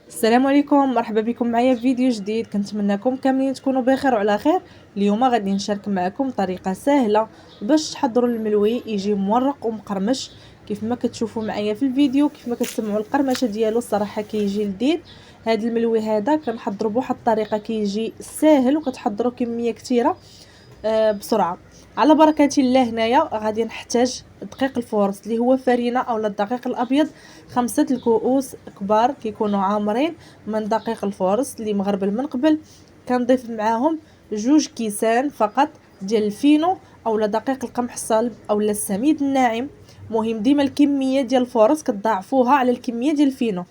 السلام عليكم، مرحبا بكم معايا في فيديو جديد. كنتمنىكم كاملين تكونوا بخير وعلى خير. اليوم غادي نشارك معكم طريقه سهله باش تحضروا الملوي يجي مورق ومقرمش كيف ما كتشوفوا معايا في الفيديو. كيف ما كتسمعوا القرمشه ديالو الصراحه كيجي لذيذ. هذا الملوي هذا كنحضروا بواحد الطريقه كيجي ساهل وكتحضروا كميه كثيره بسرعه. على بركه الله هنايا غادي نحتاج دقيق الفورص اللي هو فرينه اولا الدقيق الابيض 5 الكؤوس كبار كيكونوا عامرين من دقيق الفورص اللي مغربل من قبل. كنضيف معاهم 2 كيسان فقط ديال الفينو اولا دقيق القمح الصلب اولا السميد الناعم. مهم ديما الكميه ديال الفورص كتضاعفوها على الكميه ديال الفينو.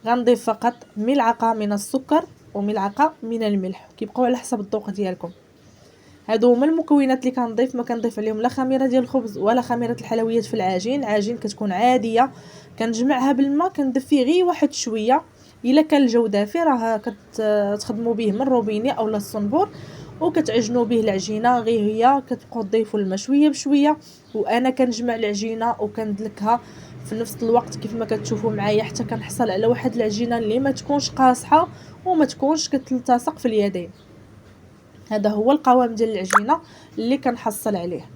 غنضيف فقط ملعقه من السكر وملعقه من الملح، كيبقاو على حسب الذوق ديالكم. هادو هما المكونات اللي كنضيف. ما كنضيف عليهم لا خميره ديال الخبز ولا خميره الحلويات في العجين. العجين كتكون عاديه، كنجمعها بالماء كندير فيه غير واحد شويه. الا كان الجو دافي راه كتخدموا به من روبيني اولا الصنبور وكتعجنوا به العجينه. غير هي كتبقاو تضيفوا الماء شويه بشويه وانا كنجمع العجينه وكندلكها في نفس الوقت كيف ما كتشوفوا معايا حتى كنحصل على واحد العجينه اللي ما تكونش قاصحه وما تكونش كتلتصق في اليدين. هذا هو القوام ديال العجينه اللي كنحصل عليه.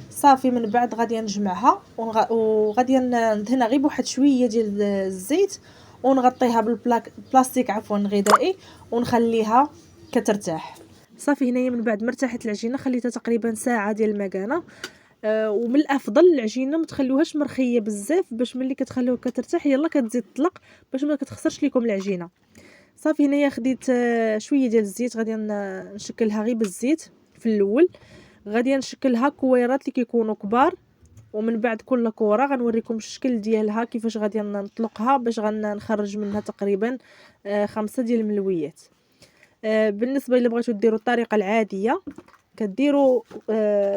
صافي من بعد غادي نجمعها وغادي ندهنها غير بواحد شويه ديال الزيت ونغطيها بالبلاستيك غذائي ونخليها كترتاح. صافي هنايا من بعد مرتاحت العجينه خليتها تقريبا ساعه ديال المكانه. ومن الافضل العجينه ما تخلوهاش مرخيه بزاف باش ملي كتخليوها كترتاح يلا كتزيد تطلق باش ما كتخسرش لكم العجينه. صافي هنايا خديت شويه ديال الزيت غادي نشكلها غير بالزيت. في الاول غادي نشكلها كويرات اللي كيكونوا كبار ومن بعد كل كره غنوريكم الشكل ديالها كيفاش غادي نطلقها باش غنخرج منها تقريبا 5 ديال الملويات. بالنسبه الا بغيتو ديروا الطريقه العاديه كديروا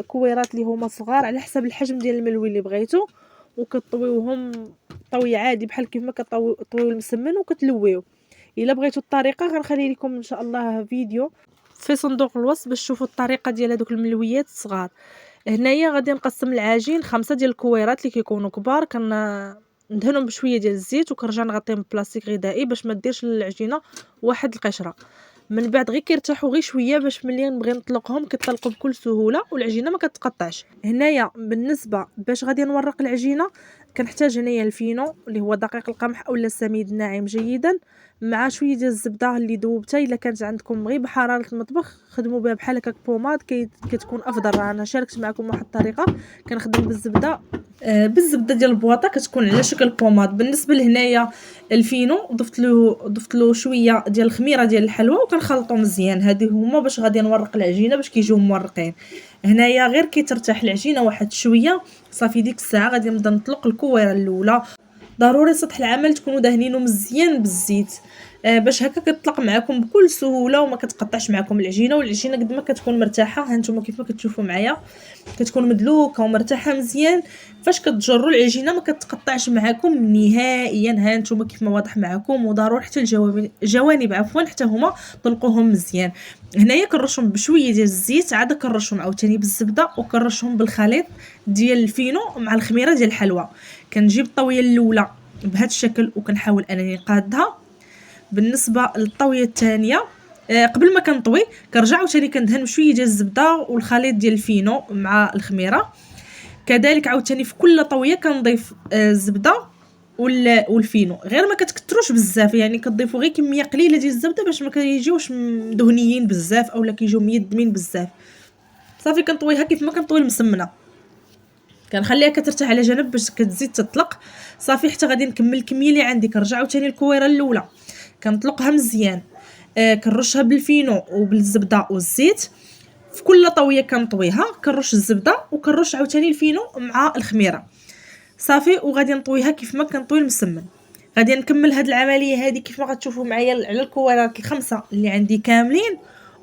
كويرات اللي هما صغار على حسب الحجم ديال الملوي اللي بغيتو وكطويوهم طوي عادي بحال كيف ما كطويو المسمن وكتلويو. الا بغيتوا الطريقه غنخلي لكم ان شاء الله فيديو في صندوق الوصف باش تشوفوا الطريقه ديال هذوك الملويات الصغار. هنايا غادي نقسم العجين 5 ديال الكويرات اللي كيكونوا كبار ندهنهم بشويه ديال الزيت وكنرجع نغطيهم ببلاستيك غذائي باش ما ديرش للعجينه واحد القشره. من بعد غير كيرتاحوا غير شويه باش ملي نبغي نطلقهم كيطلقوا بكل سهوله والعجينه ما كتقطعش. هنايا بالنسبه باش غادي نورق العجينه كنحتاج هنايا الفينو اللي هو دقيق القمح اولا السميد الناعم جيدا مع شويه ديال الزبده اللي ذوبتها. الا كانت عندكم غير بحراره المطبخ خدموا بها بحال هكاك بوماد كتكون افضل. انا شاركت معكم واحد الطريقه كنخدم بالزبده بالزبده ديال البواطه كتكون على شكل بوماد. بالنسبه لهنايا الفينو ضفت له شويه ديال الخميره ديال الحلوى وكنخلطو مزيان. هذه هما باش غادي نورق العجينه باش كيجيو مورقين. هنايا غير كيترتاح العجينه واحد شويه صافي ديك الساعه غادي نبدا نطلق الكويره الاولى. ضروري سطح العمل تكونوا دهنينه مزيان بالزيت باش هكا كتطلق معكم بكل سهوله وما كتقطعش معكم العجينه. والعجينه قد ما كتكون مرتاحه ها نتوما كيف ما كتشوفوا معايا كتكون مدلوكه ومرتاحه مزيان. فاش كتجروا العجينه ما كتقطعش معكم نهائيا. ها نتوما كيف ما واضح معكم. وضروري حتى الجوانب حتى هما طلقوهم مزيان. هنايا كنرشهم بشويه ديال الزيت عاد كنرشهم عاوتاني بالزبده وكنرشهم بالخليط ديال الفينو مع الخميره ديال الحلوى. كنجيب الطاويه الاولى بهذا الشكل وكنحاول انني نقادها. بالنسبه للطاويه الثانيه قبل ما كنطوي كنرجع عاوتاني كندهن بشويه ديال الزبده والخليط ديال الفينو مع الخميره. كذلك عاوتاني في كل طاويه كنضيف الزبده والفينو غير ما كتكثروش بزاف يعني كتضيفوا غير كميه قليله ديال الزبده باش ما كيجيوش مدهنيين بزاف اولا كيجيو ميدمين بزاف. صافي كنطويها كيف ما كنطوي المسمنه كنخليها كترتاح على جنب باش كتزيد تطلق. صافي حتى غادي نكمل الكميه اللي عندي كنرجع عاوتاني الكويره الاولى كنطلقها مزيان كنرشها بالفينو وبالزبده والزيت. في كل طاويه كنطويها كنرش الزبده وكنرش عاوتاني الفينو مع الخميره. صافي وغادي نطويها كيف ما كنطوي المسمن. غادي نكمل هاد العمليه هذه كيف ما غتشوفوا معايا على الكويرات الخمسه اللي عندي كاملين.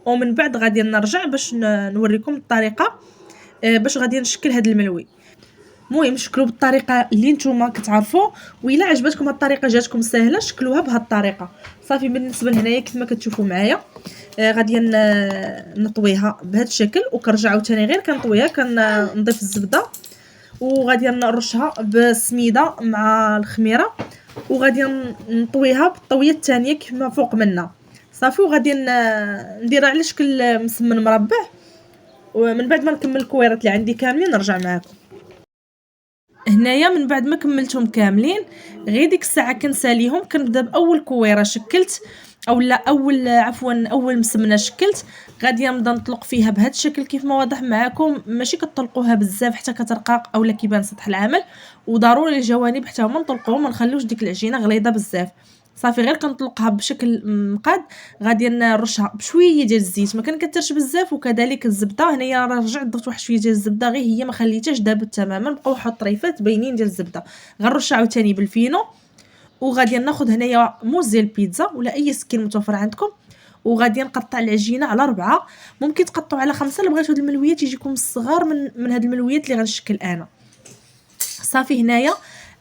ومن بعد غادي نرجع باش نوريكم الطريقه باش غادي نشكل هاد الملوي. المهم شكلوا بالطريقه اللي نتوما كتعرفوا وإلا عجبتكم هاد الطريقه جاتكم سهله شكلوها بهاد الطريقه. صافي بالنسبه لهنايا كيف ما كتشوفوا معايا غادي نطويها بهذا الشكل وكنرجع عاوتاني غير كنطويها كنضيف الزبده وغادي نرشها بالسميده مع الخميره وغادي نطويها بالطويه الثانيه كيما فوق منا صافي. وغادي نديرها على شكل مسمن مربع، ومن بعد ما نكمل الكويرات اللي عندي كاملين نرجع معكم. هنايا من بعد ما كملتهم كاملين غير ديك الساعه كنساليهم، كنبدا باول كويره شكلت اولا اول مسمنه شكلت، غادي نبدا نطلق فيها بهذا الشكل كيف ما واضح معكم. ماشي كتطلقوها بزاف حتى كترقاق اولا كيبان سطح العمل، وضروري الجوانب حتى هما نطلقوهم، ما نخليوش ديك العجينه غليظه بزاف صافي. غير كنطلقها بشكل مقاد، غادي نرشها بشويه ديال الزيت، ما كنكثرش بزاف، وكذلك الزبده. هنايا راه رجعت ضفت واحد شويه ديال الزبده، غير هي ما خليتهاش دابت تماما، بقاو واحد الطريفات باينين ديال الزبده. غنرش عاوتاني بالفينو، وغادي ناخذ هنايا موز ديال البيتزا ولا اي سكين متوفر عندكم، وغادي نقطع العجينه على 4، ممكن تقطعوا على 5 الا بغيتوا هاد الملويات يجيكم صغار من هاد الملويات اللي غنشكل انا صافي. هنايا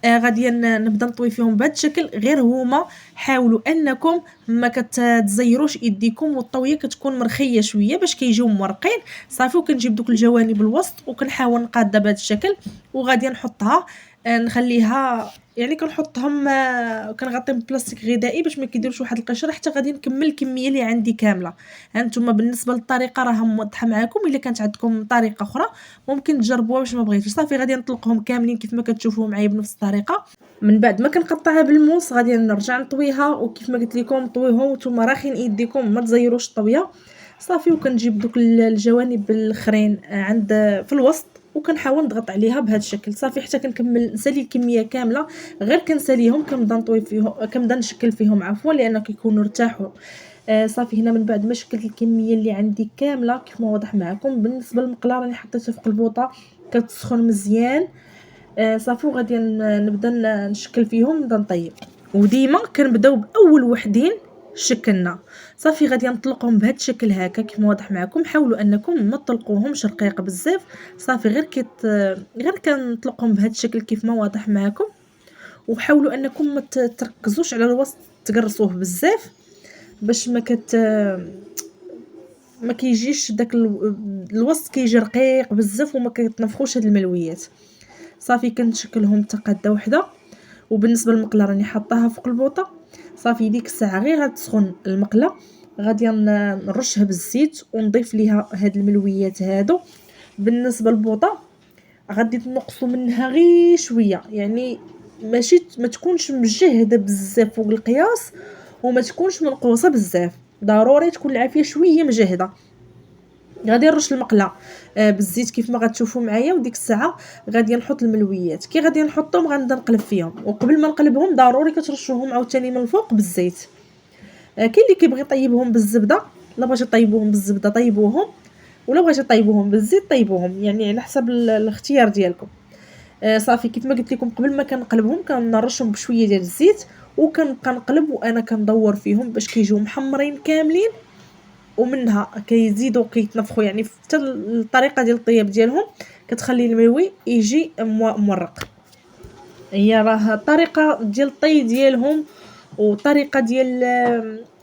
غادي نبدا نطوي فيهم بهذا الشكل. غير هما حاولوا انكم ما كتزيروش ايديكم، والطويه كتكون مرخيه شويه باش كيجيو مورقين صافي. وكنجيب دوك الجوانب الوسط وكنحاول نقاده بهذا الشكل، وغادي نحطها نخليها يعني كنحطهم كنغطيهم بلاستيك غذائي باش ما كيديروش واحد القشره، حتى غادي نكمل الكميه اللي عندي كامله. هانتوما بالنسبه للطريقه راه موضحه معكم، الا كانت عندكم طريقه اخرى ممكن تجربوها باش ما بغيتوش صافي. غادي نطلقهم كاملين كيف ما كتشوفوا معايا بنفس الطريقه. من بعد ما كنقطعها بالموس غادي نرجع نطويها، وكيف ما قلت لكم طويهم نتوما راخين ايديكم، ما تزيروش الطويه صافي. وكنجيب دوك الجوانب الاخرين عند في الوسط، وكنحاول نضغط عليها بهذا الشكل صافي حتى كنكمل نسالي الكميه كامله. غير كنساليهم كنبدا نطوي فيهم، كنبدا نشكل فيهم عفوا، لان كيكونوا ارتاحوا صافي. هنا من بعد ما شكلت الكميه اللي عندي كامله كيف ما واضح معكم، بالنسبه للمقله راني حطيتها فوق البوطه كتسخن مزيان صافي. وغادي نبدا نشكل فيهم، نبدا نطيب، وديما كنبداو باول وحدين شكلنا صافي. غادي نطلقهم بهذا الشكل هكا كيف ما واضح معكم. حاولوا انكم ما تطلقوهمش رقيق بزاف صافي، غير كنطلقهم بهذا الشكل كيف ما واضح معكم. وحاولوا انكم ما تركزوش على الوسط تقرصوه بزاف باش ما كيجيش داك الوسط كيجي رقيق بزاف وما كيتنفخوش هاد الملويات صافي. كنشكلهم تقاده وحده. وبالنسبه للمقله راني حطاها فوق البوطه صافي. ديك الساعه غير غتسخن المقله غادي نرشها بالزيت ونضيف ليها هاد الملويات هادو. بالنسبه للبوطه غادي تنقصوا منها غير شويه، يعني ماشي ما تكونش مجهده بزاف فوق القياس وما تكونش منقوصه بزاف، ضروري تكون العافيه شويه مجهده. غادي نرش المقله بالزيت كيف ما غتشوفوا معايا، وديك الساعه غادي نحط الملويات. كي غادي نحطهم غنبدا نقلب فيهم، وقبل ما نقلبهم ضروري كترشوهم عاوتاني من الفوق بالزيت. كاين اللي كيبغي يطيبهم بالزبده، لا بغيتي طيبوهم بالزبده طيبوهم، ولا بغيتي طيبوهم بالزيت طيبوهم، يعني على حسب الاختيار ديالكم صافي. كيف ما قلت لكم قبل ما كنقلبهم كنرشهم بشويه ديال الزيت، وكنبقى نقلب وانا كندور فيهم باش كيجيو محمرين كاملين، ومنها كيزيدوا كيتنفخوا، يعني حتى الطريقه ديال الطياب ديالهم كتخلي الملوي يجي مورق. هي راه الطريقه ديال الطي ديالهم وطريقه ديال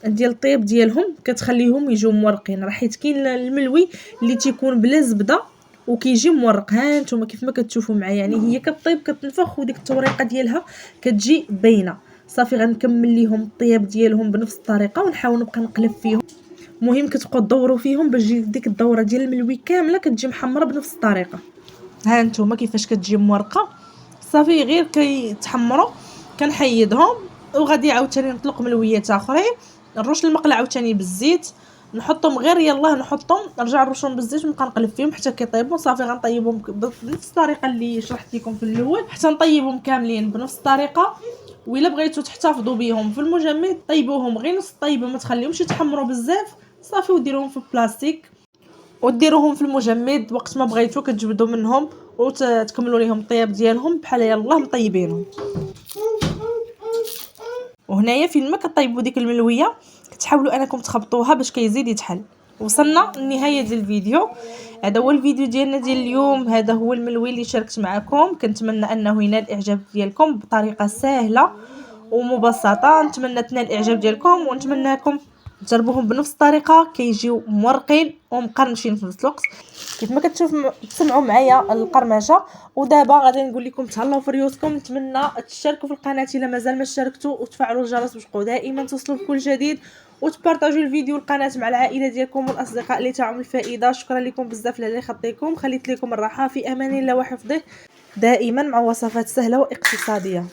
الطيب ديالهم كتخليهم يجيو مورقين، راه حيت كاين الملوي اللي تيكون بلا زبده وكيجي مورق. ها نتوما كيف ما كتشوفوا معايا، يعني هي كطيب كتنفخ وديك التوريقه ديالها كتجي باينه صافي. غنكمل ليهم الطياب ديالهم بنفس الطريقه ونحاول نبقى نقلب فيهم. مهم كتبقاو تدوروا فيهم باش تجي ديك الدوره ديال الملوي كامله كتجي محمره بنفس الطريقه. ها نتوما كيفاش كتجي مورقه صافي. غير كيتحمروا كنحيدهم، وغادي عاوتاني نطلق ملويات اخرين، نرش المقله عاوتاني بالزيت، نحطهم غير يلاه نحطهم نرجع نرشهم بالزيت ونبقى نقلب فيهم حتى كيطيبوا صافي. غنطيبهم بنفس الطريقه اللي شرحت لكم في الاول حتى نطيبهم كاملين بنفس الطريقه. وإلا بغيتو تحتفظوا بهم في المجمد طيبوهم غير نص طيبه، ما تخليهمش يتحمروا بزاف صافي، وديروهم في بلاستيك وديروهم في المجمد وقت ما بغيتو كتجبدوا منهم وتكملوا ليهم الطياب ديالهم بحال يلاه مطيبينهم. وهنايا فين ما كطيبوا ديك الملويه كتحاولوا انكم تخبطوها باش كيزيد يتحل. وصلنا للنهايه ديال الفيديو. هذا هو الفيديو ديالنا ديال اليوم، هذا هو الملوي اللي شاركت معكم. كنتمنى انه ينال الاعجاب ديالكم بطريقه سهله ومبسطه. نتمنى تنال الاعجاب ديالكم ونتمنىكم جربوهم بنفس الطريقه كيجيو مورقين ومقرمشين في نفس الوقت. كيف ما تسمعوا معايا القرمشه. ودابا غادي نقول لكم تهلاو في ريوسكم. نتمنى تشتركوا في القناه الا مازال ما اشتركتوا، وتفعلوا الجرس باش تبقوا دائما توصلوا بكل جديد، وتبارطاجوا الفيديو القناه مع العائله ديالكم والاصدقاء اللي تاعهم الفائده. شكرا لكم بزاف على خطيكم. خليت لكم الراحه، في امان الله وحفظه دائما مع وصفات سهله واقتصاديه.